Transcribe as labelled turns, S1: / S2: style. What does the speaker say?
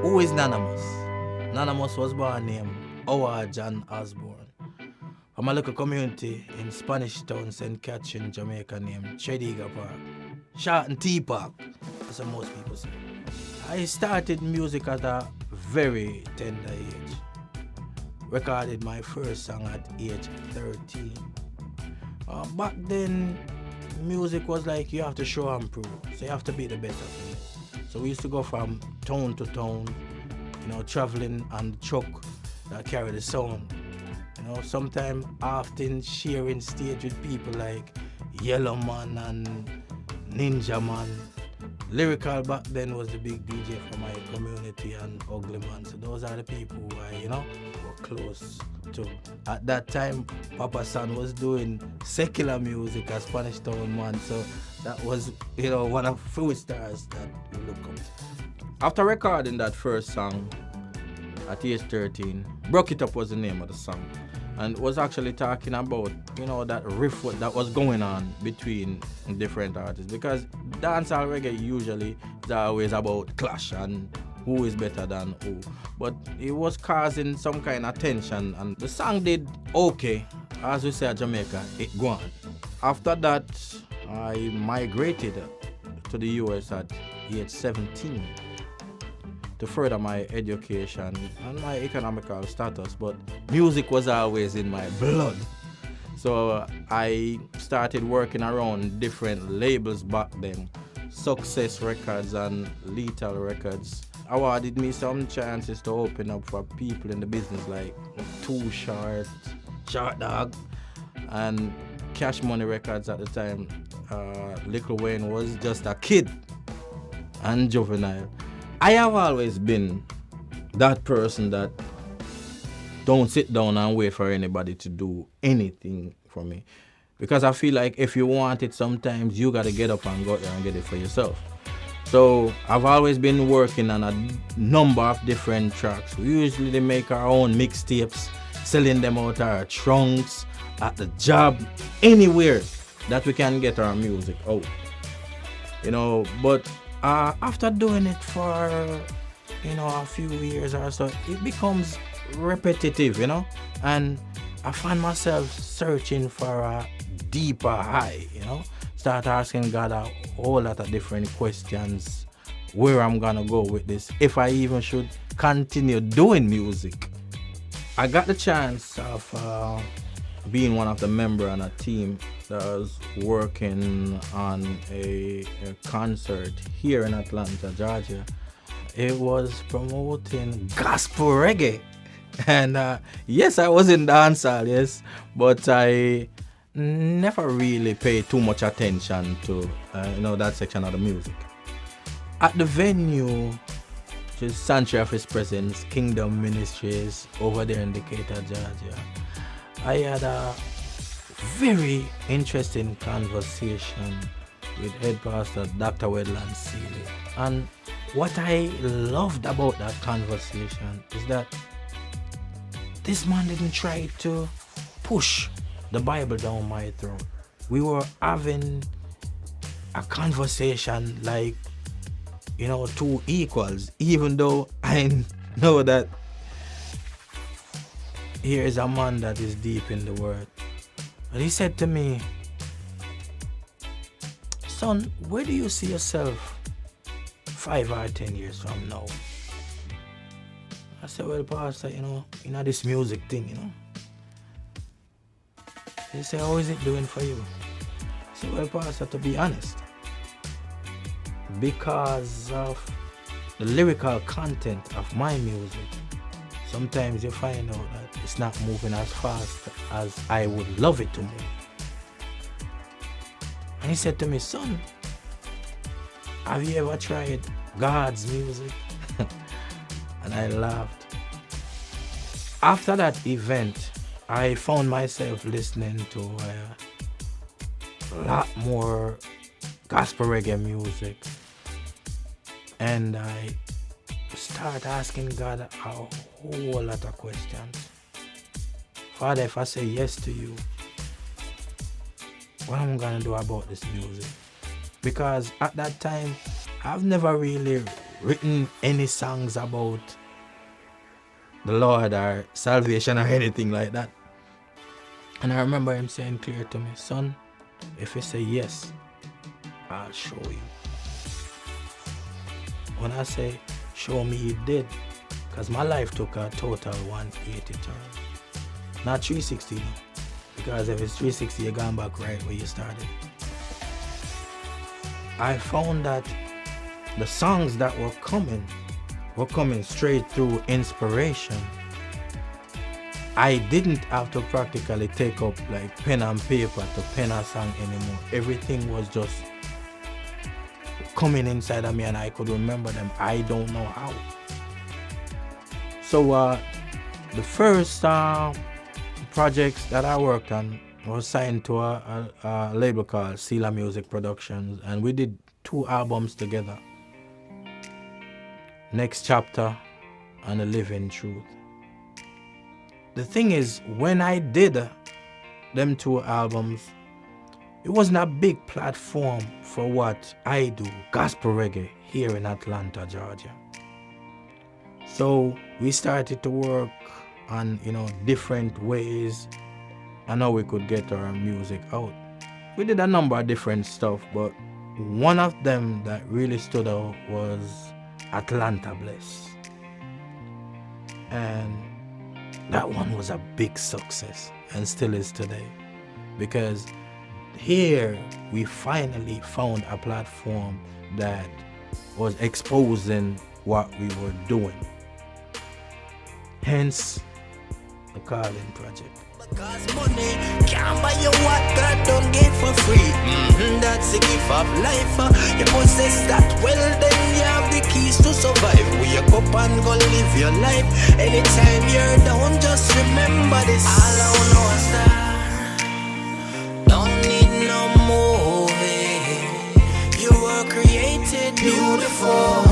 S1: Who is Nanamous? Nanamous was born named Howard John Osborne from a local community in Spanish Town, St. Catherine, Jamaica named Chediga Park. Short and Tea Park, as most people say. I started music at a very tender age. Recorded my first song at age 13. Back then, music was like you have to show and prove, so you have to be the best of it. So we used to go from town to town, traveling on the truck that carry the sound. Sometimes often sharing stage with people like Yellow Man and Ninja Man. Lyrical back then was the big DJ for my community and Ugly Man. So those are the people who I, were close to. At that time, Papa San was doing secular music as Spanish Town Man. So that was, one of the few stars that we look up to. After recording that first song at age 13, Broke It Up was the name of the song. And was actually talking about, that riff that was going on between different artists. Because dancehall reggae usually is always about clash and who is better than who. But it was causing some kind of tension, and the song did okay. As we say at Jamaica, it go on. After that, I migrated to the US at age 17 to further my education and my economical status, but music was always in my blood. So I started working around different labels back then. Success Records and Lethal Records awarded me some chances to open up for people in the business like Too Short, Short Dog, and Cash Money Records at the time. Little Wayne was just a kid and juvenile. I have always been that person that don't sit down and wait for anybody to do anything for me. Because I feel like if you want it, sometimes you gotta get up and go out there and get it for yourself. So I've always been working on a number of different tracks. We usually make our own mixtapes, selling them out our trunks, at the job, anywhere that we can get our music out. But after doing it for, a few years or so, it becomes repetitive, and I find myself searching for a deeper high, start asking God a whole lot of different questions, where I'm gonna go with this, if I even should continue doing music. I got the chance of being one of the members on a team that was working on a concert here in Atlanta, Georgia. It was promoting gospel reggae. And yes, I was in dancehall, yes, but I never really paid too much attention to that section of the music. At the venue, which is Sanctuary of His Presence, Kingdom Ministries, over there in Decatur, Georgia, I had a very interesting conversation with Head Pastor Dr. Wedland Seeley. And what I loved about that conversation is that this man didn't try to push the Bible down my throat. We were having a conversation like, two equals, even though I know that here is a man that is deep in the word. And he said to me, son, where do you see yourself 5 or 10 years from now? I said, well, Pastor, this music thing, He said, how is it doing for you? I said, well, Pastor, to be honest, because of the lyrical content of my music, sometimes you find out that it's not moving as fast as I would love it to move. And he said to me, son, have you ever tried God's music? And I laughed. After that event, I found myself listening to a lot more gospel reggae music. And I start asking God a whole lot of questions. Father, if I say yes to you, what am I gonna do about this music? Because at that time, I've never really written any songs about the Lord or salvation or anything like that. And I remember him saying clear to me, son, if you say yes, I'll show you. When I say show me, he did. Because my life took a total 180 turn. Not 360, because if it's 360, you're going back right where you started. I found that the songs that were coming straight through inspiration. I didn't have to practically take up like pen and paper to pen a song anymore. Everything was just coming inside of me and I could remember them. I don't know how. So the first projects that I worked on was signed to a label called Mikelewisproductions, and we did 2 albums together. Next Chapter and The Living Truth. The thing is, when I did them 2 albums, it wasn't a big platform for what I do, gospel reggae, here in Atlanta, Georgia. So we started to work on, different ways and how we could get our music out. We did a number of different stuff, but one of them that really stood out was Atlanta Bless. And that one was a big success and still is today, because here we finally found a platform that was exposing what we were doing. Hence the Calling Project.
S2: Because money can't buy you what God don't give for free. That's the gift of life. You possess that, well then you have the keys to survive. Wake up and go live your life. Anytime you're down, just remember this. All I know is that don't need no movie. You were created beautiful.